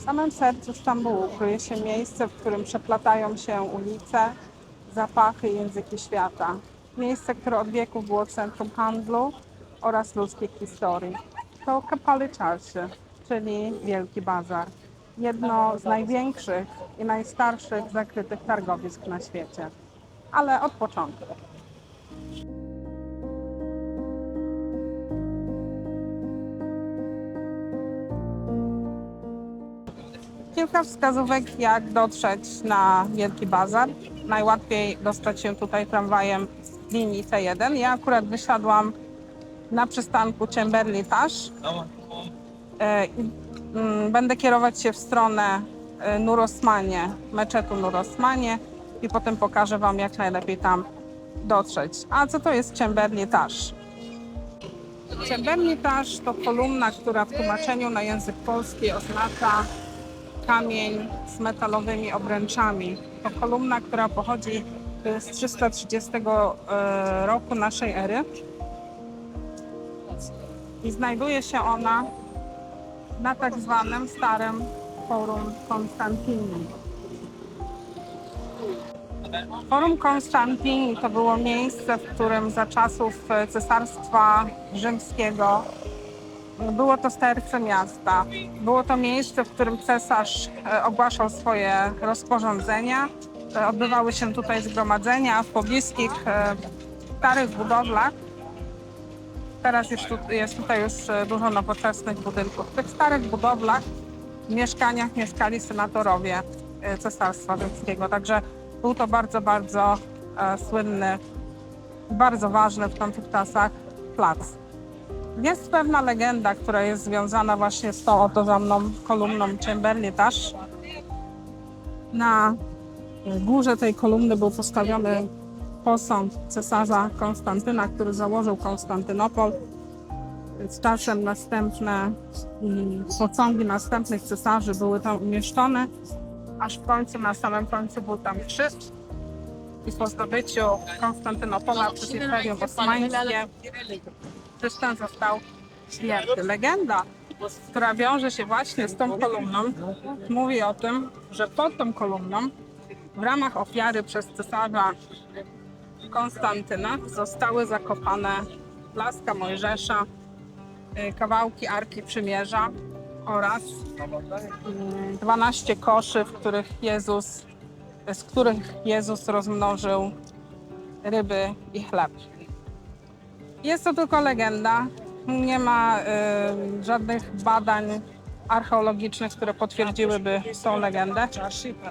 samym sercu Stambułu kryje się miejsce, w którym przeplatają się ulice, zapachy i języki świata. Miejsce, które od wieków było centrum handlu oraz ludzkiej historii. To Kapalı Çarşı, czyli Wielki Bazar. Jedno z największych i najstarszych zakrytych targowisk na świecie. Ale od początku. Kilka wskazówek, jak dotrzeć na Wielki Bazar. Najłatwiej dostać się tutaj tramwajem z linii T1. Ja akurat wysiadłam na przystanku Cemberli Taş. Będę kierować się w stronę Nur Osmanie, meczetu Nur Osmanie i potem pokażę Wam, jak najlepiej tam dotrzeć. A co to jest Cemberli Taş? Cemberli Taş to kolumna, która w tłumaczeniu na język polski oznacza kamień z metalowymi obręczami. To kolumna, która pochodzi z 330 roku naszej ery i znajduje się ona na tak zwanym Starym Forum Konstantini. Forum Konstantini to było miejsce, w którym za czasów Cesarstwa Rzymskiego było to serce miasta. Było to miejsce, w którym cesarz ogłaszał swoje rozporządzenia. Odbywały się tutaj zgromadzenia w pobliskich starych budowlach. Teraz jest tutaj już dużo nowoczesnych budynków. W tych starych budowlach, w mieszkaniach mieszkali senatorowie Cesarstwa Rzymskiego. Także był to bardzo, bardzo słynny, bardzo ważny w tamtych czasach plac. Jest pewna legenda, która jest związana właśnie z tą oto za mną kolumną Cemberli Taş. Na górze tej kolumny był postawiony posąg cesarza Konstantyna, który założył Konstantynopol. Z czasem następne posągi następnych cesarzy były tam umieszczone, aż w końcu, na samym końcu był tam krzyż. I po zdobyciu Konstantynopola przez Imperium Osmańskie krzyż ten został zdjęty. Legenda, która wiąże się właśnie z tą kolumną, mówi o tym, że pod tą kolumną w ramach ofiary przez cesarza Konstantyna zostały zakopane laska Mojżesza, kawałki Arki Przymierza oraz 12 koszy, z których Jezus rozmnożył ryby i chleb. Jest to tylko legenda. Nie ma żadnych badań archeologicznych, które potwierdziłyby tą legendę,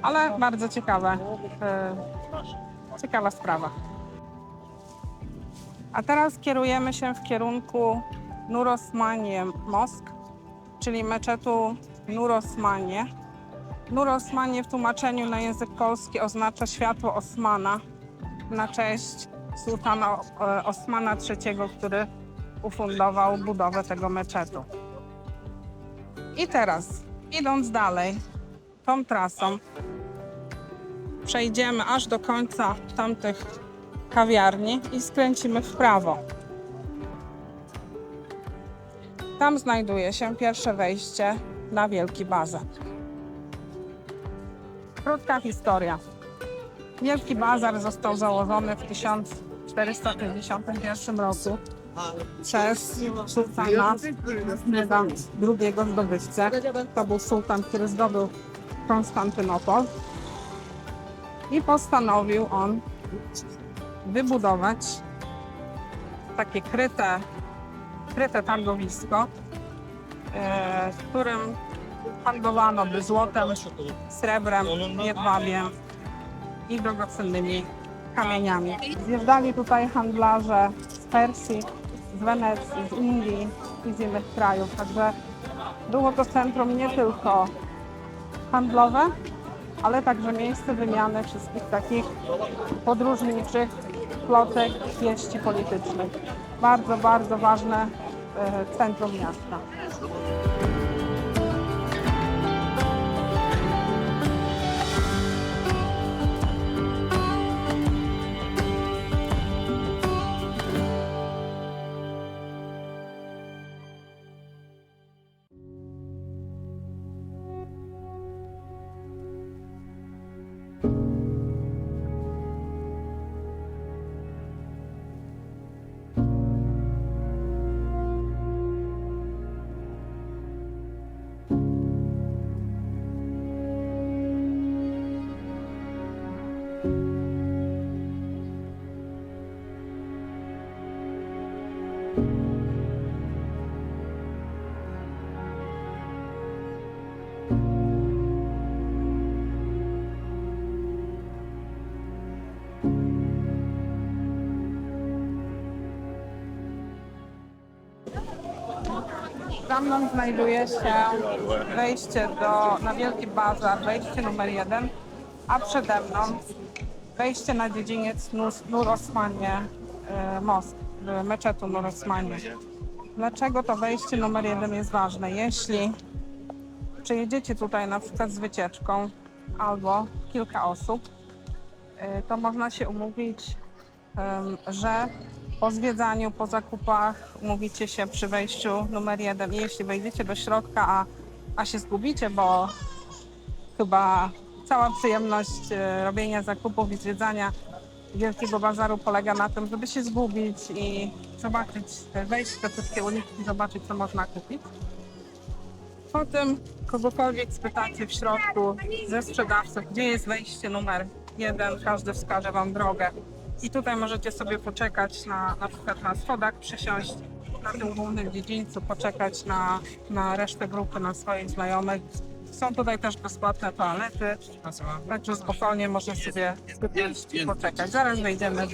ale bardzo ciekawa sprawa. A teraz kierujemy się w kierunku Nur Osmanie Mosque, czyli meczetu Nur Osmanie. Nur Osmanie w tłumaczeniu na język polski oznacza światło Osmana na cześć sułtana Osmana III, który ufundował budowę tego meczetu. I teraz, idąc dalej tą trasą, przejdziemy aż do końca tamtych kawiarni i skręcimy w prawo. Tam znajduje się pierwsze wejście na Wielki Bazar. Krótka historia. Wielki Bazar został założony w 1451 roku przez sułtana Mehmeda II zdobywcę. To był sułtan, który zdobył Konstantynopol i postanowił on wybudować takie kryte targowisko, w którym handlowano by złotem, srebrem, jedwabiem i drogocennymi kamieniami. Zjeżdżali tutaj handlarze z Persji, z Wenecji, z Indii i z innych krajów. Także było to centrum nie tylko handlowe, ale także miejsce wymiany wszystkich takich podróżniczych plotek, wieści politycznych. Bardzo, bardzo ważne centrum miasta. Za mną znajduje się wejście na Wielki Bazar, wejście numer 1, a przede mną wejście na dziedziniec Nur Osmanie, most, meczetu Nur Osmanie. Dlaczego to wejście numer 1 jest ważne? Jeśli przyjedziecie tutaj na przykład z wycieczką albo kilka osób, to można się umówić, że po zwiedzaniu, po zakupach umówicie się przy wejściu numer 1 i jeśli wejdziecie do środka, a się zgubicie, bo chyba cała przyjemność robienia zakupów i zwiedzania Wielkiego Bazaru polega na tym, żeby się zgubić i zobaczyć, wejść w te wszystkie uliczki, zobaczyć, co można kupić. Potem kogokolwiek spytacie w środku ze sprzedawców, gdzie jest wejście numer 1, każdy wskaże wam drogę. I tutaj możecie sobie poczekać na przykład na schodach, przysiąść na tym głównym dziedzińcu, poczekać na resztę grupy, na swoich znajomych. Są tutaj też bezpłatne toalety, także spokojnie można sobie i poczekać. Zaraz wejdziemy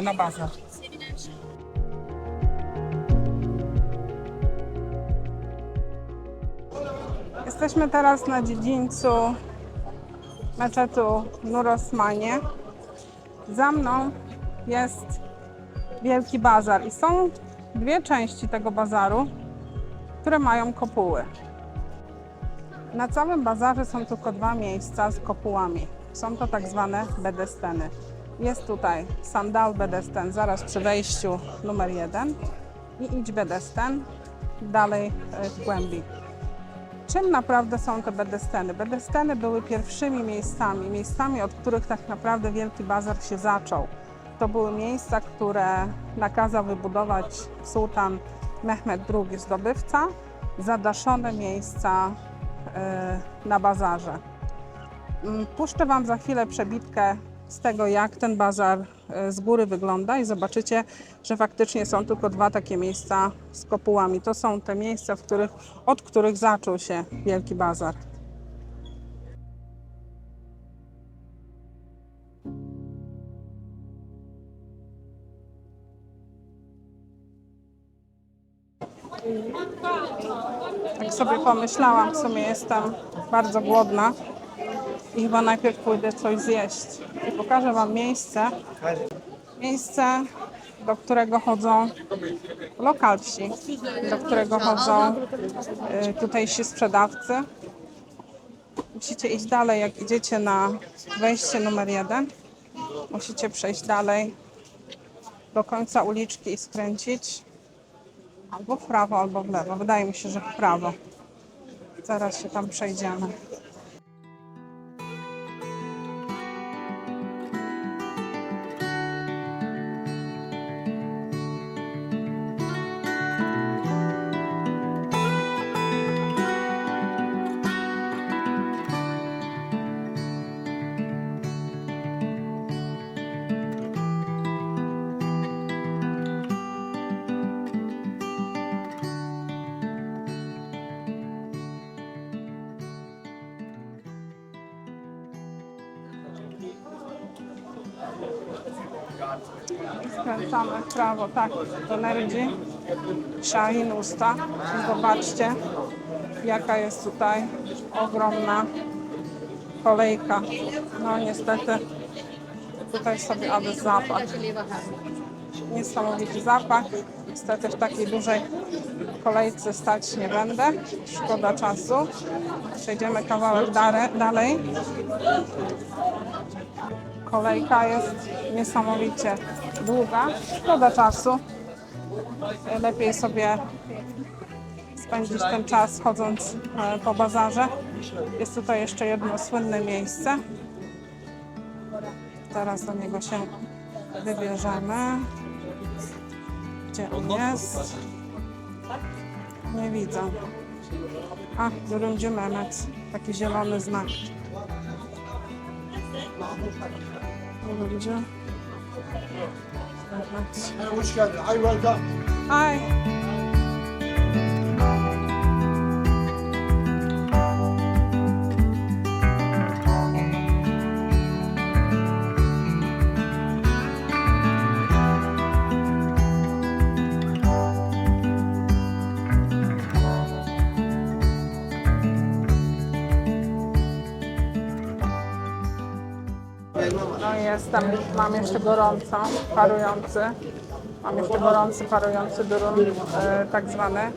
na bazar. Jesteśmy teraz na dziedzińcu meczetu Nur Osmanie. Za mną jest Wielki Bazar i są dwie części tego bazaru, które mają kopuły. Na całym bazarze są tylko dwa miejsca z kopułami. Są to tak zwane bedesteny. Jest tutaj Sandal Bedesten zaraz przy wejściu numer 1 i Idź Bedesten dalej w głębi. Czym naprawdę są te bedesteny? Bedesteny były pierwszymi miejscami, od których tak naprawdę Wielki Bazar się zaczął. To były miejsca, które nakazał wybudować sułtan Mehmed II zdobywca, zadaszone miejsca na bazarze. Puszczę wam za chwilę przebitkę z tego, jak ten bazar z góry wygląda i zobaczycie, że faktycznie są tylko dwa takie miejsca z kopułami. To są te miejsca, od których zaczął się Wielki Bazar. Tak sobie pomyślałam, w sumie jestem bardzo głodna i chyba najpierw pójdę coś zjeść. I pokażę wam miejsce, do którego chodzą lokalsi, do którego chodzą tutejsi sprzedawcy. Musicie iść dalej, jak idziecie na wejście numer 1. Musicie przejść dalej do końca uliczki i skręcić albo w prawo, albo w lewo. Wydaje mi się, że w prawo. Zaraz się tam przejdziemy. Skręcamy w prawo, tak, do Nerdzi, Shahin Usta. Zobaczcie, jaka jest tutaj ogromna kolejka. No niestety, tutaj sobie aby zapach. Niesamowity zapach. Niestety w takiej dużej kolejce stać nie będę. Szkoda czasu. Przejdziemy kawałek dalej. Kolejka jest niesamowicie długa. Szkoda czasu. Lepiej sobie spędzić ten czas chodząc po bazarze. Jest tutaj jeszcze jedno słynne miejsce. Teraz do niego się wybierzemy. Gdzie on jest? Nie widzę. A, Durumci Mehmet. Taki zielony znak. Durumci Mehmet. Hoş geldin. Hi, welcome. Hi. No i mam jeszcze gorąco parujący. Mam jeszcze gorący parujący durum, tak zwany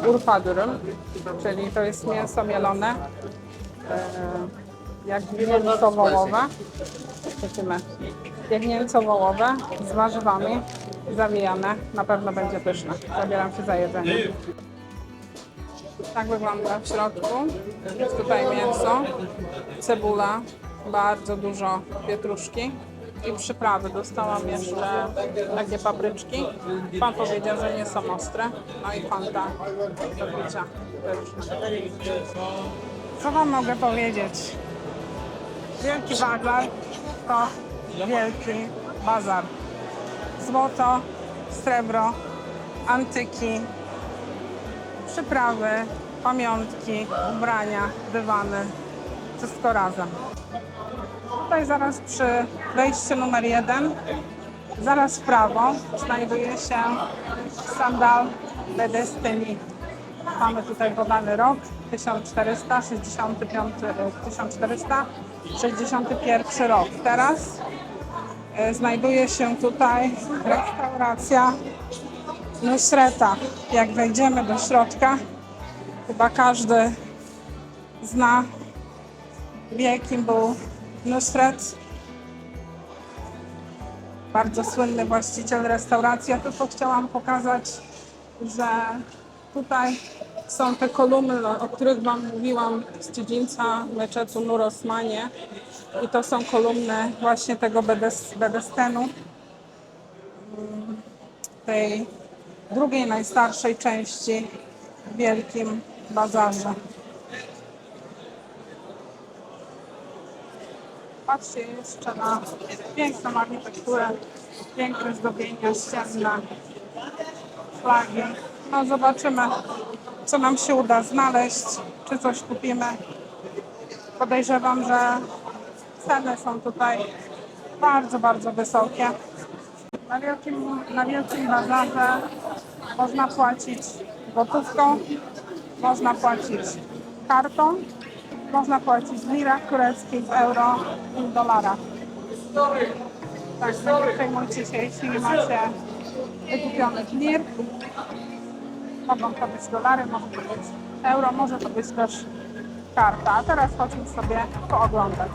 urfa-durum, czyli to jest mięso mielone, jagnięco-wołowe, jagnięco-wołowe z warzywami zawijane. Na pewno będzie pyszne. Zabieram się za jedzenie. Tak wygląda w środku. Jest tutaj mięso, cebula, bardzo dużo pietruszki i przyprawy. Dostałam jeszcze takie papryczki. Pan powiedział, że nie są ostre. No i fanta do picia. Co wam mogę powiedzieć? Wielki waglar to wielki bazar. Złoto, srebro, antyki, przyprawy, pamiątki, ubrania, dywany, wszystko razem. Tutaj zaraz przy wejściu numer 1, zaraz w prawo, znajduje się Sandal de Destiny. Mamy tutaj podany rok 1461 rok. Teraz znajduje się tutaj restauracja Nusreta. Jak wejdziemy do środka, chyba każdy zna, wie, kim był Nusret. Bardzo słynny właściciel restauracji. Ja tylko chciałam pokazać, że tutaj są te kolumny, o których wam mówiłam, z dziedzińca meczetu Nur Osmanie. I to są kolumny właśnie tego Bedestenu, tej drugiej najstarszej części w Wielkim Bazarze. Patrzcie jeszcze na piękną architekturę, piękne zdobienia ścienne, flagi. No zobaczymy, co nam się uda znaleźć, czy coś kupimy. Podejrzewam, że ceny są tutaj bardzo, bardzo wysokie. Na Wielkim Bazarze można płacić gotówką, można płacić kartą, można płacić w lirach tureckich, w euro i w dolarach. Także nie przejmujcie się, jeśli macie wykupionych lir. Mogą to być dolary, może to być euro, może to być też karta. A teraz chodźmy sobie pooglądać.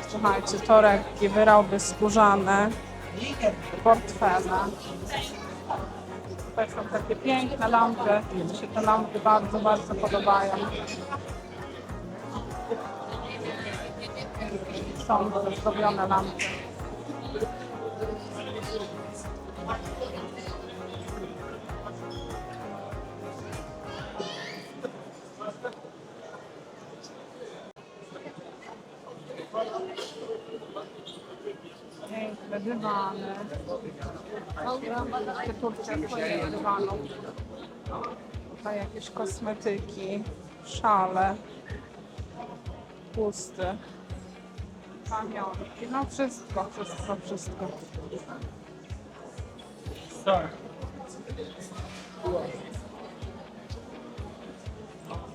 Słuchajcie, torebki, wyroby skórzane, portfele. Tutaj są takie piękne lampy. Mi się te lampy bardzo, bardzo podobają. Są to zrobione lampy. Piękne dywany. Takie Turcja swoich dywanów. Tutaj jakieś kosmetyki, szale, pusty, pamiątki. No wszystko, wszystko, wszystko.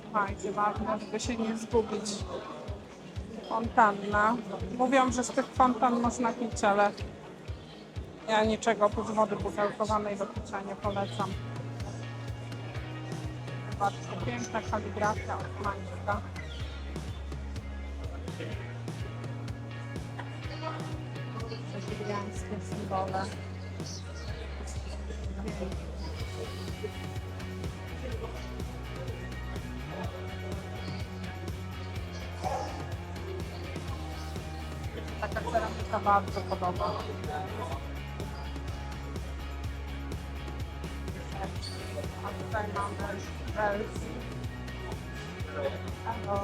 Słuchajcie, ważne, żeby się nie zgubić. Fontanna. Mówią, że z tych fontan można pić, ale ja niczego oprócz wody butelkowanej do picia nie polecam. Bardzo piękna kaligrafia osmańska. Chrześcijańskie symbole. Taka ceramika bardzo podoba. A tutaj mamy Wells. Hello.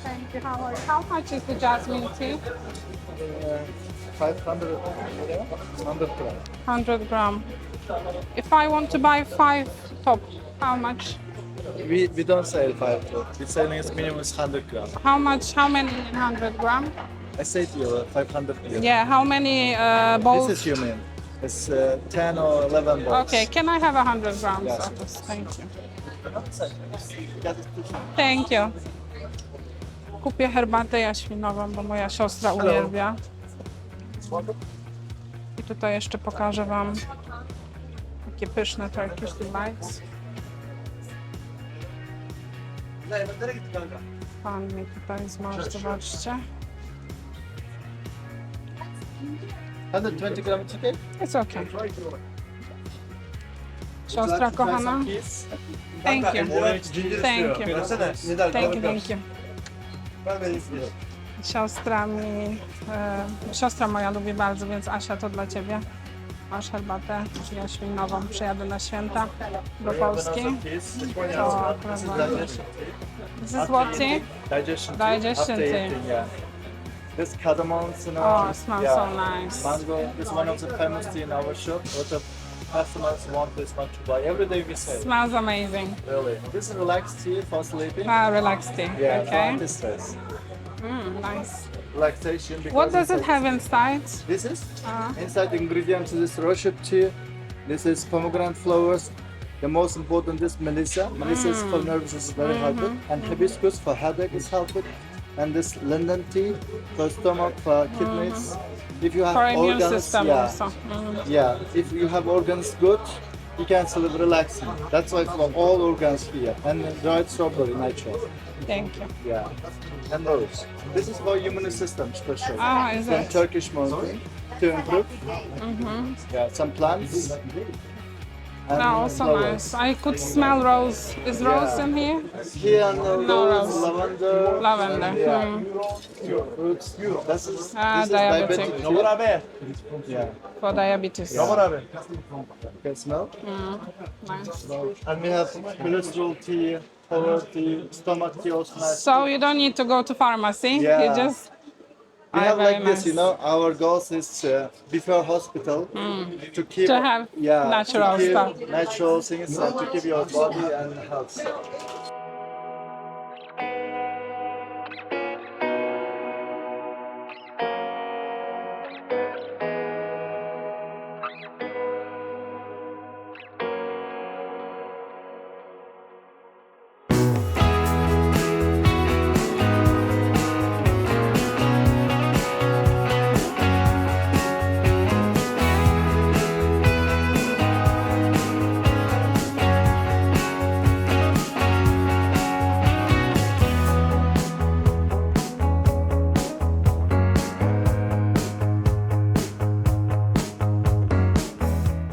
Thank you. How are you? How much is the jasmine tea? 500 gram. 100 gram. If I want to buy 5 top, how much? We don't sell 5. We selling is minimum is 100 gram. How much? How many in 100 gram? I say to you 500 gram. Yeah. How many bowls? This is human. It's 10 or 11 balls. Okay. Can I have 100 grams Yes. of this? Thank you. Got it. Thank you. Kupię herbatę jaśminową, bo moja siostra Hello. uwielbia. I tutaj jeszcze pokażę Wam takie pyszne Turkish delights. Pan mi tutaj zmarł, zobaczcie. 120 gram it's okay? It's okay. Siostra kochana. Thank you. Thank you. Thank you, thank you. Siostra moja lubi bardzo, więc Asia, to dla Ciebie. Masz herbatę jaśminową. Przyjadę na święta do Polski. To akurat This is what tea? Digestion Digestion after tea. eating, yeah. This cardamom, you know. Oh, it smells so nice. Mango is one of the famous tea in our shop. A lot of customers want this one to buy. Every day we sell. Smells amazing. Really. This is relaxed tea for sleeping. Relaxed tea. Yeah, Okay. anti-stress. Nice. Relaxation. Because What does it inside- have inside? This is inside ingredients is rosehip tea. This is pomegranate flowers. The most important is melissa. Melissa is for nerves, is very helpful. And hibiscus for headache is helpful. And this linden tea for stomach, for kidneys. If you have For immune organs, system yeah, also. yeah. If you have organs good, you can sleep relaxing. That's why for all organs here. And dried strawberry natural. Thank you. Yeah. And those. This is for immune system special. Is From it? Turkish mountain to improve. Yeah, some plants. And No, also flowers. nice. I could smell rose. Is rose in here? Here and No, rose, rose. lavender. Lavender. And, yeah. Fruits. This is Diabetic. tea. Yeah. For diabetes. You can smell. Nice. And we have cholesterol tea, power tea, stomach tea also nice. So you don't need to go to pharmacy. Yeah. You just We have very like this, nice. you know, our goals is before hospital to keep To have natural to keep stuff. natural things and to keep your body and health.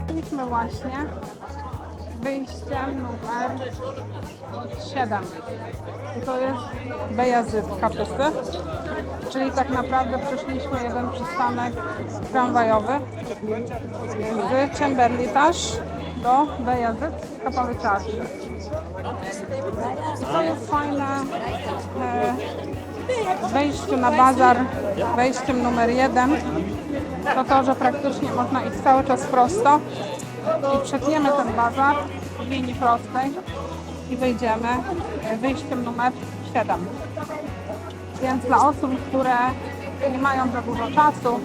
Byliśmy właśnie numer 7. I to jest Beyazıt kapısy, czyli tak naprawdę przeszliśmy jeden przystanek tramwajowy z Çemberli Taş do Beyazıt Kapalı Çarşı. To jest fajne w wejściu na bazar, wejściem numer 1, to, że praktycznie można iść cały czas prosto i przetniemy ten bazar w linii prostej i wyjdziemy wyjściem numer 7. Więc dla osób, które nie mają za dużo czasu,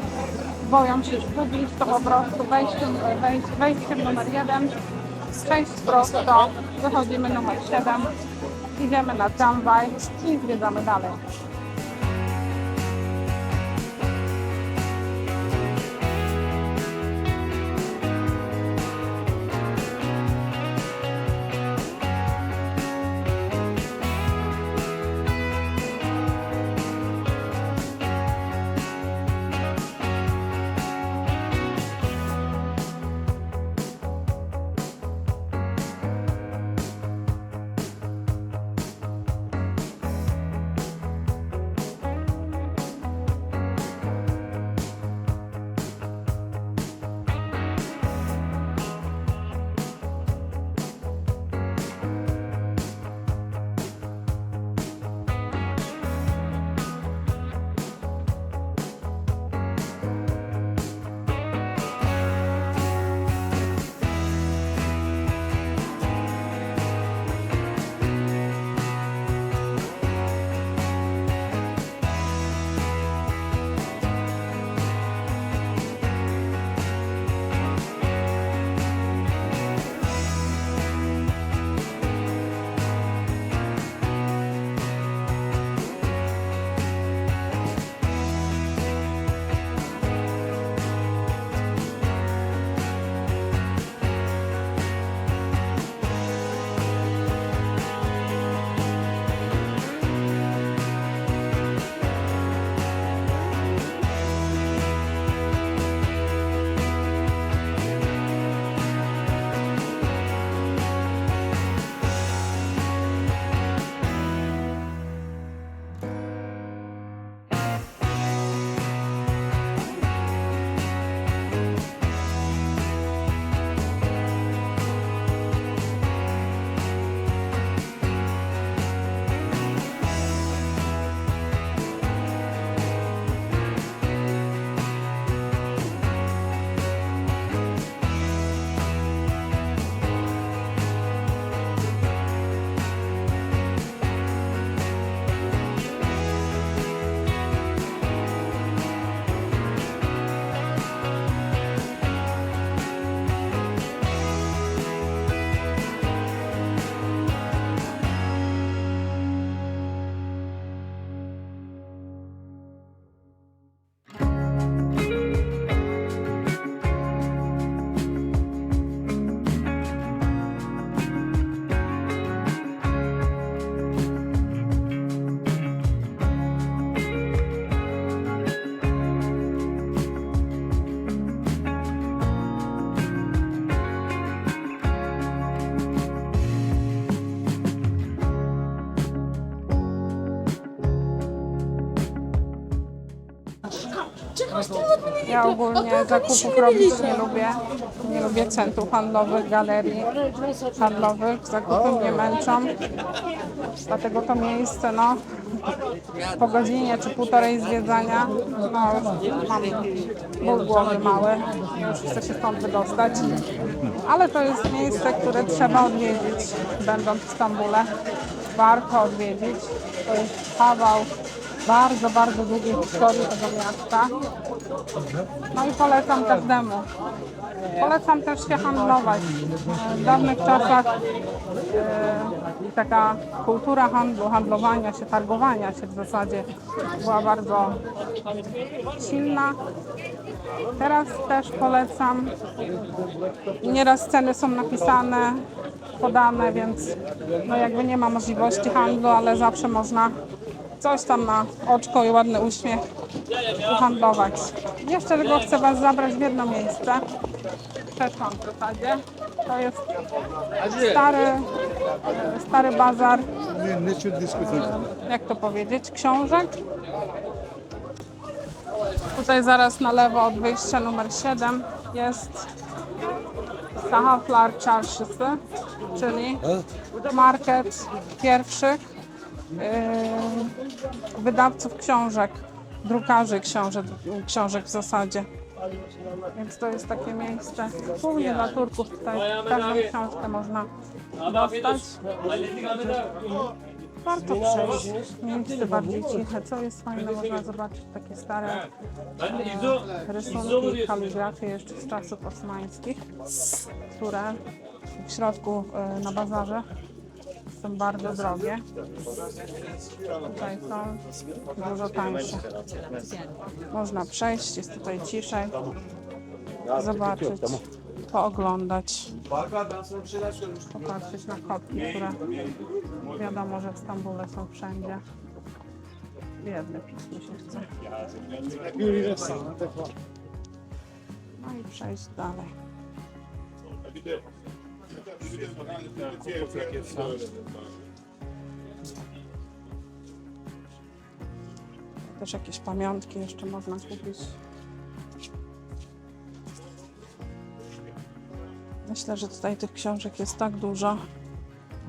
boją się zgubić, to po prostu wejściem numer 1, przejść prosto, wychodzimy numer 7, idziemy na tramwaj i zwiedzamy dalej. Ja ogólnie zakupów robić nie lubię. Nie lubię centrów handlowych, galerii handlowych. Zakupy mnie męczą. Dlatego to miejsce, no, po godzinie czy półtorej zwiedzania, no, już mam ból głowy mały. Już chcę się stąd wydostać. Ale to jest miejsce, które trzeba odwiedzić, będąc w Stambule. Warto odwiedzić. To jest kawał bardzo, bardzo długiej historii tego miasta. No i polecam każdemu. Polecam też się handlować. W dawnych czasach taka kultura handlu, handlowania się, targowania się w zasadzie była bardzo silna. Teraz też polecam. Nieraz ceny są napisane, podane, więc no jakby nie ma możliwości handlu, ale zawsze można coś tam na oczko i ładny uśmiech uhandlować. Jeszcze tylko chcę Was zabrać w jedno miejsce. Przeszłam w zasadzie. To jest stary bazar, jak to powiedzieć, książek. Tutaj zaraz na lewo od wyjścia numer 7 jest Sahaflar Çarşısı, czyli market pierwszych wydawców książek, drukarzy książek w zasadzie. Więc to jest takie miejsce głównie dla Turków. Tutaj każdą książkę można dostać. Warto przejść. Miejsce bardziej ciche. Co jest fajne, można zobaczyć takie stare rysunki, kaligrafie jeszcze z czasów osmańskich, które w środku na bazarze są bardzo drogie. Tutaj są dużo tańsze. Można przejść, jest tutaj ciszej, zobaczyć, pooglądać, popatrzeć na kotki, które wiadomo, że w Stambule są wszędzie. Biedny pies mi się chce. No i przejść dalej. Też jakieś pamiątki jeszcze można kupić. Myślę, że tutaj tych książek jest tak dużo,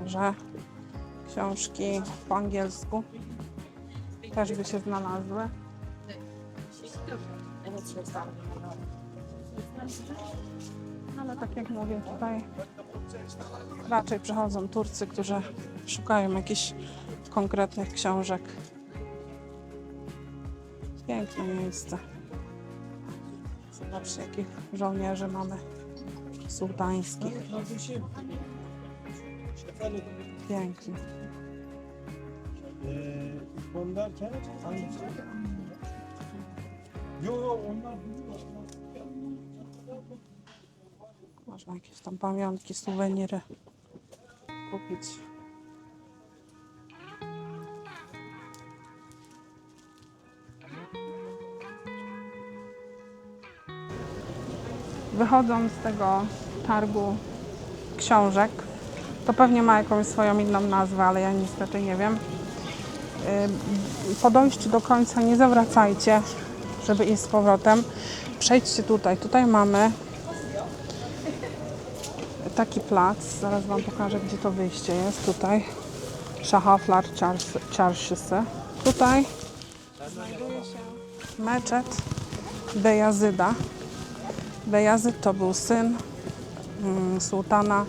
że książki po angielsku też by się znalazły. Ale tak jak mówię, tutaj raczej przychodzą Turcy, którzy szukają jakichś konkretnych książek. Piękne miejsce. Zobaczcie, jakich żołnierzy mamy sułtańskich. Pięknie. Można jakieś tam pamiątki, suweniry kupić. Wychodząc z tego targu książek, to pewnie ma jakąś swoją inną nazwę, ale ja niestety nie wiem. Po dojściu do końca nie zawracajcie, żeby iść z powrotem. Przejdźcie tutaj. Tutaj mamy taki plac. Zaraz Wam pokażę, gdzie to wyjście jest. Tutaj Sahaflar Çarşısı. Tutaj znajduje się meczet Bejazyda. Bejazyd to był syn sułtana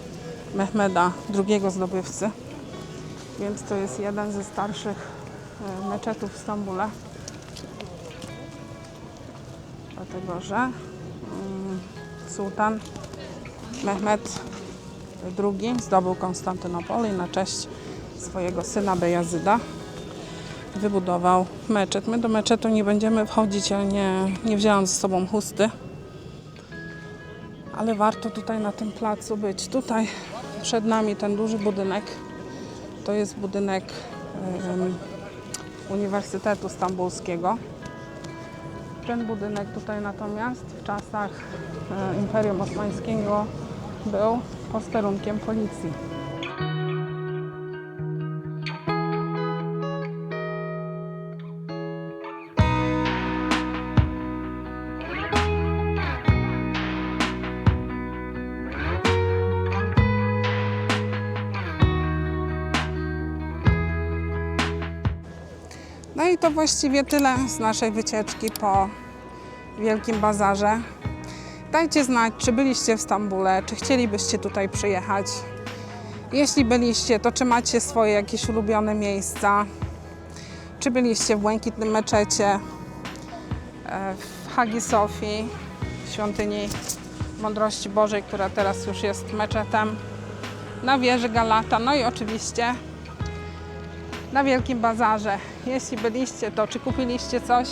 Mehmeda, drugiego zdobywcy. Więc to jest jeden ze starszych meczetów w Stambule. Dlatego, że sułtan Mehmed II zdobył Konstantynopol i na cześć swojego syna Bejazyda wybudował meczet. My do meczetu nie będziemy wchodzić, ja nie wzięłam ze sobą chusty. Ale warto tutaj na tym placu być. Tutaj przed nami ten duży budynek. To jest budynek Uniwersytetu Stambulskiego. Ten budynek tutaj natomiast w czasach Imperium Osmańskiego był posterunkiem policji. No i to właściwie tyle z naszej wycieczki po Wielkim Bazarze. Dajcie znać, czy byliście w Stambule, czy chcielibyście tutaj przyjechać. Jeśli byliście, to czy macie swoje jakieś ulubione miejsca? Czy byliście w Błękitnym Meczecie, w Hagi Sofii, w Świątyni Mądrości Bożej, która teraz już jest meczetem, na wieży Galata, no i oczywiście na Wielkim Bazarze. Jeśli byliście, to czy kupiliście coś?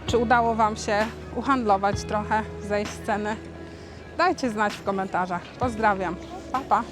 Czy udało Wam się uhandlować trochę, zejść z ceny? Dajcie znać w komentarzach. Pozdrawiam. Pa, pa.